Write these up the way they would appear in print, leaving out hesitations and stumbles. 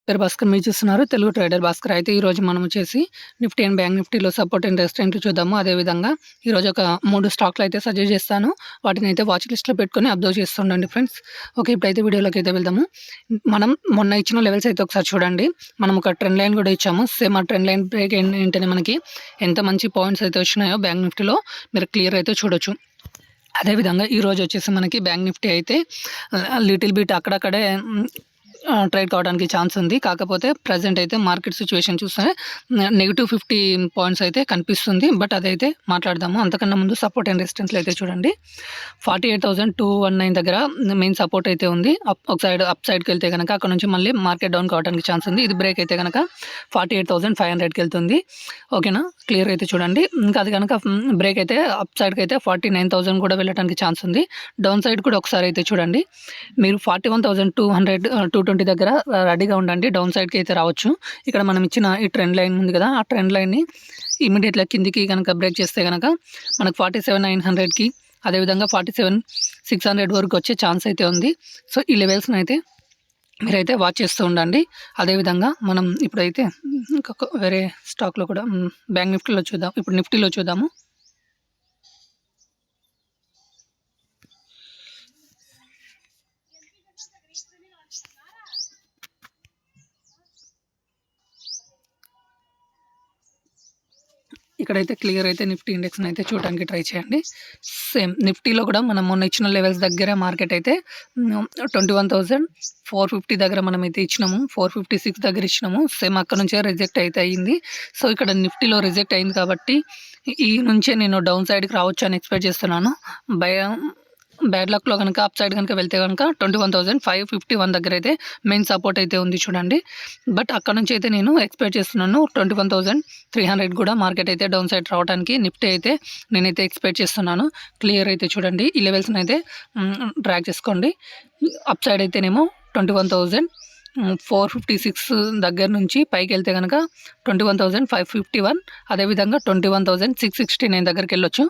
పేరు భాస్కర్, మీరు చూస్తున్నారు తెలుగు ట్రేడర్ భాస్కర్. అయితే ఈరోజు మనం వచ్చేసి నిఫ్టీ అండ్ బ్యాంక్ నిఫ్టీలో సపోర్ట్ అండ్ రెసిస్టెంట్లు చూద్దాము. అదేవిధంగా ఈరోజు ఒక 3 స్టాక్లు అయితే సజెస్ట్ చేస్తాను. వాటిని అయితే వాచ్ లిస్ట్లో పెట్టుకొని అబ్జర్వ్ చేస్తుండండి ఫ్రెండ్స్. ఓకే, ఇప్పుడైతే వీడియోలోకి అయితే వెళ్దాము. మనం మొన్న ఇచ్చిన లెవెల్స్ అయితే ఒకసారి చూడండి. మనం ఒక ట్రెండ్ లైన్ కూడా ఇచ్చాము. సేమ్ ఆ ట్రెండ్ లైన్ బ్రేక్ ఏంటనే మనకి ఎంత మంచి పాయింట్స్ అయితే వచ్చినాయో బ్యాంక్ నిఫ్టీలో మీరు క్లియర్ అయితే చూడొచ్చు. అదేవిధంగా ఈరోజు వచ్చేసి మనకి బ్యాంక్ నిఫ్టీ అయితే లిటిల్ బిట్ అక్కడక్కడే ట్రేడ్ కావడానికి ఛాన్స్ ఉంది. కాకపోతే ప్రజెంట్ అయితే మార్కెట్ సిచ్యువేషన్ చూస్తే -50 పాయింట్స్ అయితే కనిపిస్తుంది. బట్ అదైతే మాట్లాడదాము. అంతకన్నా ముందు సపోర్ట్ అండ్ రెసిస్టెన్స్లు అయితే చూడండి. 48,219 దగ్గర మెయిన్ సపోర్ట్ అయితే ఉంది. ఒక సైడ్ అప్ సైడ్కి వెళ్తే కనుక అక్కడ నుంచి మళ్ళీ మార్కెట్ డౌన్ కావడానికి ఛాన్స్ ఉంది. ఇది బ్రేక్ అయితే కనుక 48,500కి వెళ్తుంది. ఓకేనా, క్లియర్ అయితే చూడండి. ఇంకా అది కనుక బ్రేక్ అయితే అప్ సైడ్కి అయితే 49,000 కూడా వెళ్ళడానికి ఛాన్స్ ఉంది. డౌన్ సైడ్ కూడా ఒకసారి అయితే చూడండి. మీరు 41,200 220 దగ్గర రెడీగా ఉండండి. డౌన్ సైడ్కి అయితే రావచ్చు. ఇక్కడ మనం ఇచ్చిన ఈ ట్రెండ్ లైన్ ఉంది కదా, ఆ ట్రెండ్ లైన్ని ఇమీడియట్గా కిందికి కనుక బ్రేక్ చేస్తే కనుక మనకు 47,900కి అదేవిధంగా 47,600 వరకు వచ్చే ఛాన్స్ అయితే ఉంది. సో ఈ లెవెల్స్ని అయితే మీరైతే వాచ్ చేస్తూ ఉండండి. అదేవిధంగా మనం ఇప్పుడైతే ఇంకొక వేరే స్టాక్లో కూడా బ్యాంక్ నిఫ్టీలో చూద్దాం. ఇప్పుడు నిఫ్టీలో చూద్దాము. ఇక్కడైతే క్లియర్ అయితే నిఫ్టీ ఇండెక్స్ని అయితే చూడడానికి ట్రై చేయండి. సేమ్ నిఫ్టీలో కూడా మనం మొన్న ఇచ్చిన లెవెల్స్ దగ్గర మార్కెట్ అయితే 21,450 దగ్గర మనం అయితే ఇచ్చినాము. 456 దగ్గర ఇచ్చినాము. సేమ్ అక్కడ నుంచే రిజెక్ట్ అయితే అయ్యింది. సో ఇక్కడ నిఫ్టీలో రిజెక్ట్ అయింది కాబట్టి ఈ నుంచే నేను డౌన్ సైడ్కి రావచ్చు అని ఎక్స్పెక్ట్ చేస్తున్నాను. బ్యాడ్ లక్లో కనుక అప్ సైడ్ కనుక వెళ్తే కనుక 21,551 దగ్గర అయితే మెయిన్ సపోర్ట్ అయితే ఉంది చూడండి. బట్ అక్కడ నుంచి అయితే నేను ఎక్స్పెక్ట్ చేస్తున్నాను 21,300 కూడా మార్కెట్ అయితే డౌన్ సైడ్ రావడానికి నిఫ్టీ అయితే నేనైతే ఎక్స్పెక్ట్ చేస్తున్నాను. క్లియర్ అయితే చూడండి. ఈ లెవెల్స్ని అయితే డ్రాగ్ చేసుకోండి. అప్ సైడ్ అయితేనేమో 21,456 దగ్గర నుంచి పైకి వెళ్తే కనుక 21,551 అదేవిధంగా 21,669 దగ్గరికి వెళ్ళొచ్చు.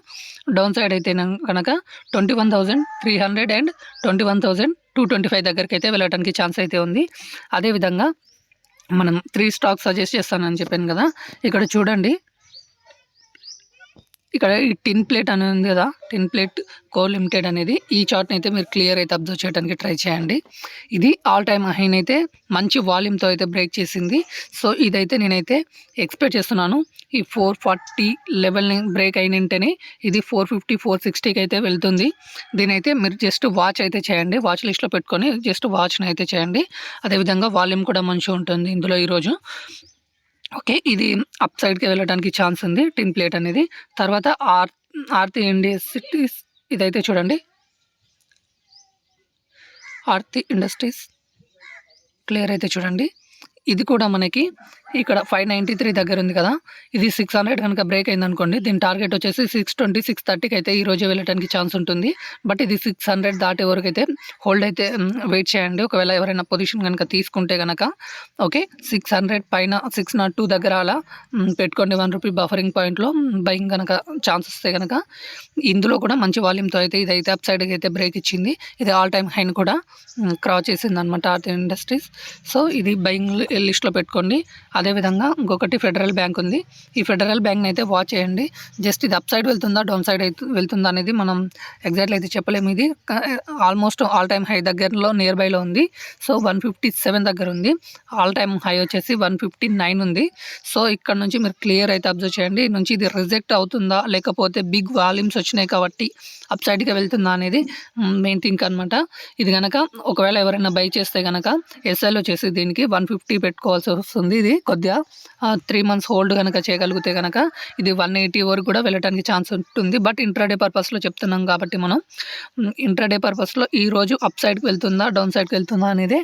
డౌన్ సైడ్ అయితే కనుక 21,300 అండ్ 21,225 దగ్గరికి అయితే వెళ్ళడానికి ఛాన్స్ అయితే ఉంది. అదేవిధంగా మనం 3 స్టాక్స్ సజెస్ట్ చేస్తానని చెప్పాను కదా, ఇక్కడ చూడండి. ఇక్కడ ఈ టిన్ ప్లేట్ అని ఉంది కదా, టిన్ ప్లేట్ కో లిమిటెడ్ అనేది ఈ చార్ట్ని అయితే మీరు క్లియర్ అయితే అబ్జర్వ్ చేయడానికి ట్రై చేయండి. ఇది ఆల్ టైమ్ హైన్ అయితే మంచి వాల్యూమ్తో అయితే బ్రేక్ చేసింది. సో ఇదైతే నేనైతే ఎక్స్పెక్ట్ చేస్తున్నాను. ఈ 440 లెవెల్ని బ్రేక్ అయినంటేనే ఇది 450 460కి అయితే వెళ్తుంది. దీనైతే మీరు జస్ట్ వాచ్ అయితే చేయండి. వాచ్ లిస్ట్లో పెట్టుకొని జస్ట్ వాచ్ని అయితే చేయండి. అదేవిధంగా వాల్యూమ్ కూడా మంచిగా ఉంటుంది ఇందులో ఈరోజు. ఓకే, ఇది అప్ సైడ్కి వెళ్ళడానికి ఛాన్స్ ఉంది టిన్ ప్లేట్ అనేది. తర్వాత ఆర్తి ఇండస్ట్రీస్ ఇదైతే చూడండి. ఆర్తి ఇండస్ట్రీస్ క్లియర్ అయితే చూడండి. ఇది కూడా మనకి ఇక్కడ 593 దగ్గర ఉంది కదా, ఇది 600 కనుక బ్రేక్ అయింది అనుకోండి, దీని టార్గెట్ వచ్చేసి 620 630కి అయితే ఈ రోజే వెళ్ళడానికి ఛాన్స్ ఉంటుంది. బట్ ఇది 600 దాటే వరకు అయితే హోల్డ్ అయితే వెయిట్ చేయండి. ఒకవేళ ఎవరైనా పొజిషన్ కనుక తీసుకుంటే కనుక ఓకే, 600 పైన 602 దగ్గర అలా పెట్టుకోండి. ₹1 బఫరింగ్ పాయింట్లో బయింగ్ కనుక ఛాన్స్ వస్తే కనుక ఇందులో కూడా మంచి వాల్యూమ్తో అయితే ఇదైతే అప్ సైడ్కి అయితే బ్రేక్ ఇచ్చింది. ఇది ఆల్ టైమ్ హైన్ కూడా క్రాస్ చేసింది అనమాట ఆర్తి ఇండస్ట్రీస్. సో ఇది బయింగ్ లిస్ట్లో పెట్టుకోండి. అదేవిధంగా ఇంకొకటి ఫెడరల్ బ్యాంక్ ఉంది. ఈ ఫెడరల్ బ్యాంక్ని అయితే వాచ్ చేయండి. జస్ట్ ఇది అప్ సైడ్ వెళ్తుందా డౌన్ సైడ్ వెళ్తుందా అనేది మనం ఎగ్జాక్ట్లీ అయితే చెప్పలేము. ఇది ఆల్మోస్ట్ ఆల్ టైమ్ హై దగ్గరలో నియర్ బైలో ఉంది. సో 157 దగ్గర ఉంది. ఆల్ టైమ్ హై వచ్చేసి 159 ఉంది. సో ఇక్కడ నుంచి మీరు క్లియర్ అయితే అబ్జర్వ్ చేయండి. ఈ నుంచి ఇది రిజెక్ట్ అవుతుందా లేకపోతే బిగ్ వాల్యూమ్స్ వచ్చినాయి కాబట్టి అప్ సైడ్కి వెళ్తుందా అనేది మెయిన్ థింక్ అనమాట. ఇది కనుక ఒకవేళ ఎవరైనా బై చేస్తే కనుక ఎస్ఎల్ వచ్చేసి దీనికి 150 పెట్టుకోవాల్సి వస్తుంది. ఇది కొద్దిగా 3 మంత్స్ హోల్డ్ కనుక చేయగలిగితే కనుక ఇది 180 వరకు కూడా వెళ్ళడానికి ఛాన్స్ ఉంటుంది. బట్ ఇంట్రాడే పర్పస్లో చెప్తున్నాం కాబట్టి మనం ఇంట్రాడే పర్పస్లో ఈరోజు అప్ సైడ్కి వెళ్తుందా డౌన్ సైడ్కి వెళ్తుందా అనేది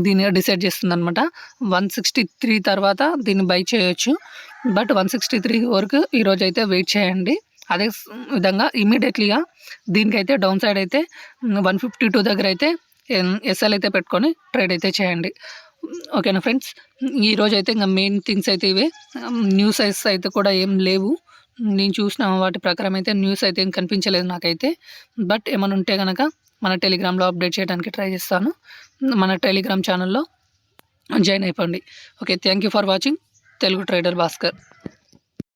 దీన్ని డిసైడ్ చేస్తుంది అనమాట. 163 తర్వాత దీన్ని బై చేయొచ్చు. బట్ 163 వరకు ఈరోజు అయితే వెయిట్ చేయండి. అదే విధంగా ఇమీడియట్లీగా దీనికైతే డౌన్ సైడ్ అయితే 152 దగ్గర అయితే ఎస్ఎల్ అయితే పెట్టుకొని ట్రేడ్ అయితే చేయండి. ఓకేనా ఫ్రెండ్స్, ఈరోజు అయితే ఇంకా మెయిన్ థింగ్స్ అయితే ఇవే. న్యూస్ అయితే కూడా ఏం లేవు. నేను చూసిన వాటి ప్రకారం అయితే న్యూస్ అయితే ఏం కనిపించలేదు నాకైతే. బట్ ఏమైనా ఉంటే కనుక మన టెలిగ్రామ్లో అప్డేట్ చేయడానికి ట్రై చేస్తాను. మన టెలిగ్రామ్ ఛానల్లో జాయిన్ అయిపోండి. Okay, thank you for watching Telugu trader Bhaskar.